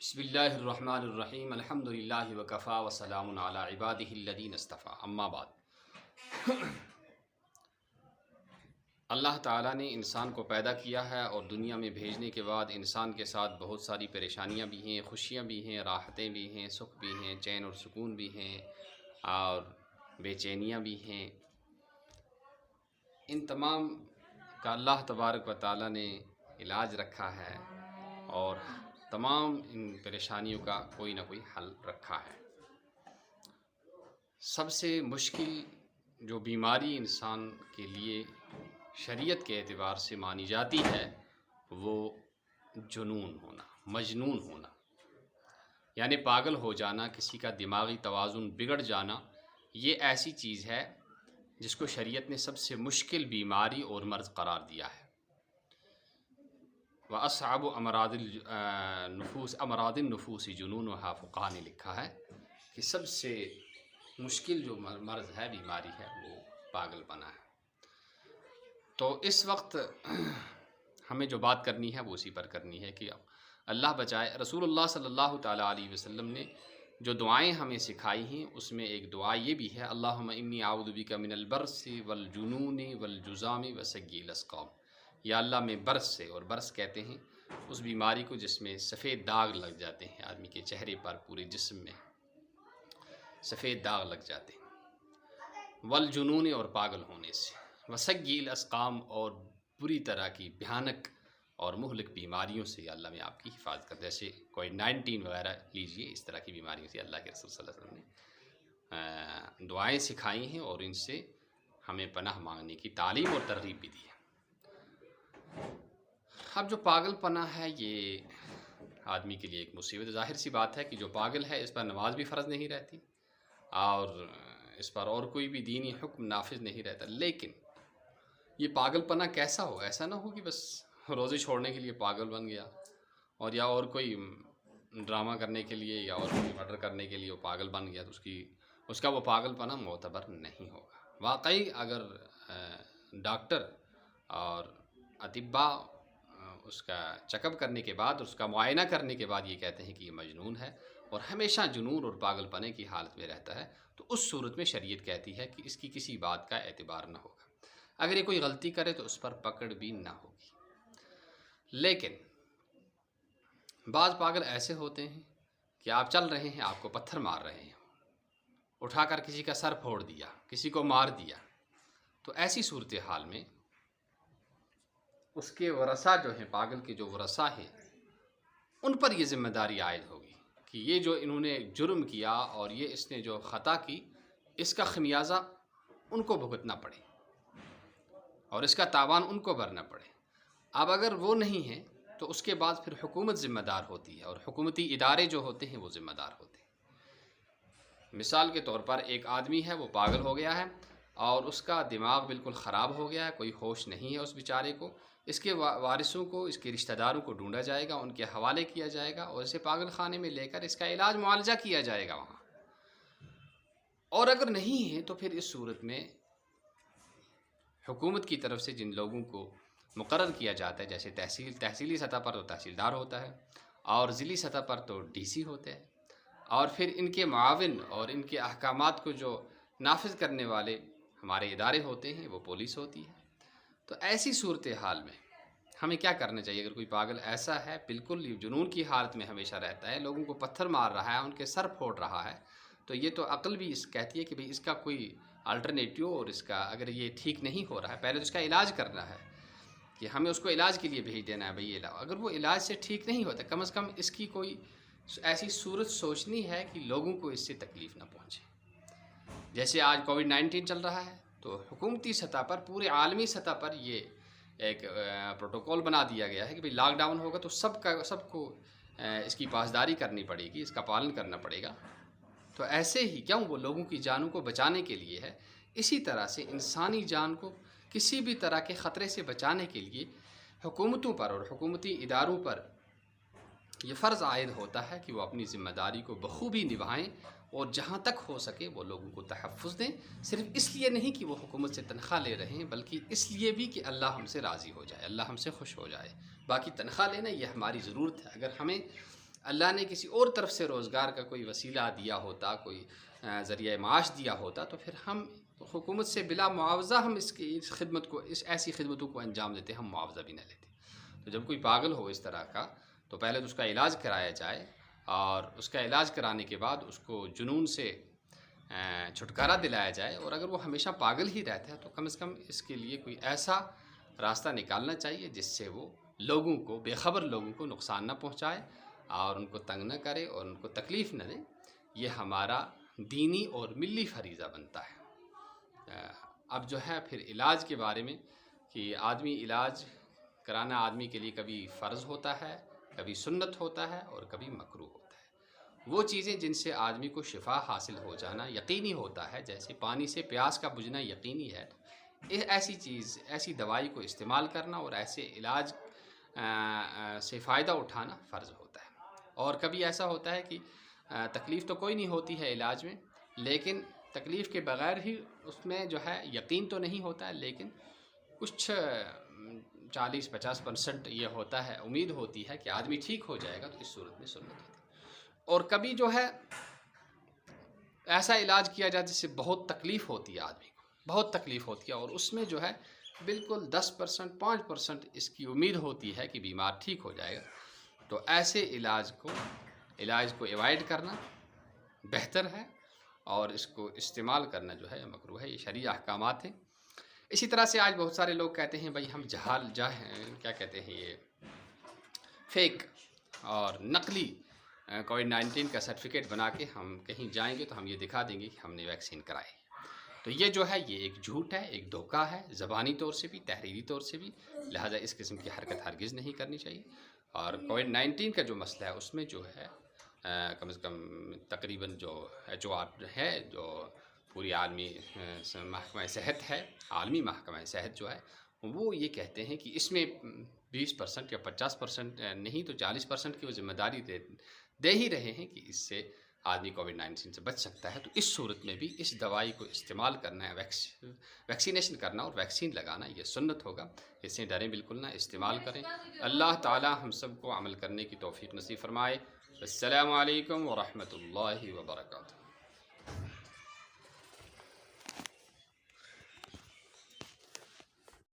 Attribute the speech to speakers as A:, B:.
A: بسم اللہ الرحمن الرحیم الحمد للہ وکفا وسلام علی عبادہ الذین اصطفیٰ اما بعد۔ اللہ تعالیٰ نے انسان کو پیدا کیا ہے اور دنیا میں بھیجنے کے بعد انسان کے ساتھ بہت ساری پریشانیاں بھی ہیں، خوشیاں بھی ہیں، راحتیں بھی ہیں، سکھ بھی ہیں، چین اور سکون بھی ہیں اور بے چینیاں بھی ہیں۔ ان تمام کا اللہ تبارک و تعالیٰ نے علاج رکھا ہے اور تمام ان پریشانیوں کا کوئی نہ کوئی حل رکھا ہے۔ سب سے مشکل جو بیماری انسان کے لیے شریعت کے اعتبار سے مانی جاتی ہے وہ جنون ہونا، مجنون ہونا، یعنی پاگل ہو جانا، کسی کا دماغی توازن بگڑ جانا۔ یہ ایسی چیز ہے جس کو شریعت نے سب سے مشکل بیماری اور مرض قرار دیا ہے۔ وَأَصْعَبُ أَمْرَاضِ النُّفُوسِ جُنُونُهَا، فقہا نے لکھا ہے کہ سب سے مشکل جو مرض ہے، بیماری ہے، وہ پاگل پنا ہے۔ تو اس وقت ہمیں جو بات کرنی ہے وہ اسی پر کرنی ہے کہ اللہ بچائے۔ رسول اللہ صلی اللہ تعالیٰ علیہ وسلم نے جو دعائیں ہمیں سکھائی ہیں اس میں ایک دعا یہ بھی ہے، اللہم انی اعوذ بک من البرص والجنون والجذام وسیء الاسقام۔ یا اللہ میں برص سے، اور برص کہتے ہیں اس بیماری کو جس میں سفید داغ لگ جاتے ہیں، آدمی کے چہرے پر، پورے جسم میں سفید داغ لگ جاتے ہیں، والجنون اور پاگل ہونے سے، وسیء الاسقام اور بری طرح کی بھیانک اور مہلک بیماریوں سے یا اللہ میں آپ کی حفاظت کرتا ہے، جیسے کووڈ-19 وغیرہ لیجئے، اس طرح کی بیماریوں سے اللہ کے رسول صلی اللہ علیہ وسلم نے دعائیں سکھائی ہیں اور ان سے ہمیں پناہ مانگنے کی تعلیم اور ترغیب بھی دی ہے۔ اب جو پاگل پنا ہے یہ آدمی کے لیے ایک مصیبت، ظاہر سی بات ہے کہ جو پاگل ہے اس پر نماز بھی فرض نہیں رہتی اور اس پر اور کوئی بھی دینی حکم نافذ نہیں رہتا۔ لیکن یہ پاگل پنا کیسا ہو؟ ایسا نہ ہو کہ بس روزے چھوڑنے کے لیے پاگل بن گیا، اور یا اور کوئی ڈرامہ کرنے کے لیے یا اور کوئی مرڈر کرنے کے لیے وہ پاگل بن گیا، تو اس کا وہ پاگل پنا معتبر نہیں ہوگا۔ واقعی اگر ڈاکٹر اور اطباء اس کا چیک اپ کرنے کے بعد، اس کا معائنہ کرنے کے بعد یہ کہتے ہیں کہ یہ مجنون ہے اور ہمیشہ جنون اور پاگل پنے کی حالت میں رہتا ہے، تو اس صورت میں شریعت کہتی ہے کہ اس کی کسی بات کا اعتبار نہ ہوگا۔ اگر یہ کوئی غلطی کرے تو اس پر پکڑ بھی نہ ہوگی۔ لیکن بعض پاگل ایسے ہوتے ہیں کہ آپ چل رہے ہیں، آپ کو پتھر مار رہے ہیں، اٹھا کر کسی کا سر پھوڑ دیا، کسی کو مار دیا، تو ایسی صورتحال میں اس کے ورثاء جو ہیں، پاگل کے جو ورثاء ہیں، ان پر یہ ذمہ داری عائد ہوگی کہ یہ جو انہوں نے جرم کیا اور یہ اس نے جو خطا کی، اس کا خمیازہ ان کو بھگتنا پڑے اور اس کا تاوان ان کو بھرنا پڑے۔ اب اگر وہ نہیں ہیں تو اس کے بعد پھر حکومت ذمہ دار ہوتی ہے اور حکومتی ادارے جو ہوتے ہیں وہ ذمہ دار ہوتے ہیں۔ مثال کے طور پر ایک آدمی ہے، وہ پاگل ہو گیا ہے اور اس کا دماغ بالکل خراب ہو گیا ہے، کوئی ہوش نہیں ہے اس بیچارے کو، اس کے وارثوں کو، اس کے رشتہ داروں کو ڈھونڈا جائے گا، ان کے حوالے کیا جائے گا اور اسے پاگل خانے میں لے کر اس کا علاج معالجہ کیا جائے گا وہاں۔ اور اگر نہیں ہے تو پھر اس صورت میں حکومت کی طرف سے جن لوگوں کو مقرر کیا جاتا ہے، جیسے تحصیلی سطح پر تو تحصیلدار ہوتا ہے اور ضلعی سطح پر تو ڈی سی ہوتے ہیں، اور پھر ان کے معاون اور ان کے احکامات کو جو نافذ کرنے والے ہمارے ادارے ہوتے ہیں وہ پولیس ہوتی ہے۔ تو ایسی صورتحال میں ہمیں کیا کرنا چاہیے؟ اگر کوئی پاگل ایسا ہے، بالکل جنون کی حالت میں ہمیشہ رہتا ہے، لوگوں کو پتھر مار رہا ہے، ان کے سر پھوڑ رہا ہے، تو یہ تو عقل بھی کہتی ہے کہ بھئی اس کا کوئی الٹرنیٹیو، اور اس کا اگر یہ ٹھیک نہیں ہو رہا ہے، پہلے تو اس کا علاج کرنا ہے کہ ہمیں اس کو علاج کے لیے بھیج دینا ہے بھئی علاج۔ اگر وہ علاج سے ٹھیک نہیں ہوتا، کم از کم اس کی کوئی ایسی صورت سوچنی ہے کہ لوگوں کو اس سے تکلیف نہ پہنچے۔ جیسے آج کووڈ-19 چل رہا ہے تو حکومتی سطح پر، پورے عالمی سطح پر یہ ایک پروٹوکول بنا دیا گیا ہے کہ بھئی لاک ڈاؤن ہوگا تو سب کو اس کی پاسداری کرنی پڑے گی، اس کا پالن کرنا پڑے گا۔ تو ایسے ہی کیوں وہ لوگوں کی جانوں کو بچانے کے لیے ہے، اسی طرح سے انسانی جان کو کسی بھی طرح کے خطرے سے بچانے کے لیے حکومتوں پر اور حکومتی اداروں پر یہ فرض عائد ہوتا ہے کہ وہ اپنی ذمہ داری کو بخوبی نبھائیں اور جہاں تک ہو سکے وہ لوگوں کو تحفظ دیں، صرف اس لیے نہیں کہ وہ حکومت سے تنخواہ لے رہے ہیں، بلکہ اس لیے بھی کہ اللہ ہم سے راضی ہو جائے، اللہ ہم سے خوش ہو جائے۔ باقی تنخواہ لینا یہ ہماری ضرورت ہے، اگر ہمیں اللہ نے کسی اور طرف سے روزگار کا کوئی وسیلہ دیا ہوتا، کوئی ذریعہ معاش دیا ہوتا، تو پھر ہم حکومت سے بلا معاوضہ ہم اس خدمت کو، اس ایسی خدمتوں کو انجام دیتے، ہم معاوضہ بھی نہ لیتے۔ تو جب کوئی پاگل ہو اس طرح کا، تو پہلے تو اس کا علاج کرایا جائے، اور اس کا علاج کرانے کے بعد اس کو جنون سے چھٹکارا دلایا جائے، اور اگر وہ ہمیشہ پاگل ہی رہتا ہے تو کم از کم اس کے لیے کوئی ایسا راستہ نکالنا چاہیے جس سے وہ لوگوں کو، بے خبر لوگوں کو نقصان نہ پہنچائے اور ان کو تنگ نہ کرے اور ان کو تکلیف نہ دے۔ یہ ہمارا دینی اور ملی فریضہ بنتا ہے۔ اب جو ہے پھر علاج کے بارے میں، کہ آدمی علاج کرانا آدمی کے لیے کبھی فرض ہوتا ہے، کبھی سنت ہوتا ہے، اور کبھی مکروہ ہوتا ہے۔ وہ چیزیں جن سے آدمی کو شفا حاصل ہو جانا یقینی ہوتا ہے، جیسے پانی سے پیاس کا بجھنا یقینی ہے، ایسی چیز، ایسی دوائی کو استعمال کرنا اور ایسے علاج سے فائدہ اٹھانا فرض ہوتا ہے۔ اور کبھی ایسا ہوتا ہے کہ تکلیف تو کوئی نہیں ہوتی ہے علاج میں، لیکن تکلیف کے بغیر ہی اس میں جو ہے یقین تو نہیں ہوتا ہے، لیکن کچھ 40-50% یہ ہوتا ہے، امید ہوتی ہے کہ آدمی ٹھیک ہو جائے گا، تو اس صورت میں سنت ہوتی ہے۔ اور کبھی جو ہے ایسا علاج کیا جائے جس سے بہت تکلیف ہوتی ہے، آدمی کو بہت تکلیف ہوتی ہے، اور اس میں جو ہے بالکل 10%، 5% اس کی امید ہوتی ہے کہ بیمار ٹھیک ہو جائے گا، تو ایسے علاج کو ایوائڈ کرنا بہتر ہے، اور اس کو استعمال کرنا جو ہے مکروہ ہے۔ یہ شرعی احکامات ہیں۔ اسی طرح سے آج بہت سارے لوگ کہتے ہیں بھائی ہم کیا کہتے ہیں، یہ فیک اور نقلی کووڈ-19 کا سرٹیفکیٹ بنا کے ہم کہیں جائیں گے تو ہم یہ دکھا دیں گے کہ ہم نے ویکسین کرائی۔ تو یہ جو ہے یہ ایک جھوٹ ہے، ایک دھوکہ ہے، زبانی طور سے بھی، تحریری طور سے بھی، لہٰذا اس قسم کی حرکت ہرگز نہیں کرنی چاہیے۔ اور کووڈ-19 کا جو مسئلہ ہے اس میں جو ہے کم از کم تقریباً جو HOR ہے، جو پوری عالمی محکمہ صحت ہے، عالمی محکمہ صحت جو ہے، وہ یہ کہتے ہیں کہ اس میں 20% یا 50% نہیں تو 40% کی وہ ذمہ داری دے ہی رہے ہیں کہ اس سے آدمی کووڈ-19 سے بچ سکتا ہے۔ تو اس صورت میں بھی اس دوائی کو استعمال کرنا ہے، ویکسینیشن کرنا اور ویکسین لگانا یہ سنت ہوگا۔ اس سے ڈریں بالکل نہ، استعمال کریں۔ اللہ تعالی ہم سب کو عمل کرنے کی توفیق نصیب فرمائے۔ السلام علیکم ورحمۃ اللہ وبرکاتہ۔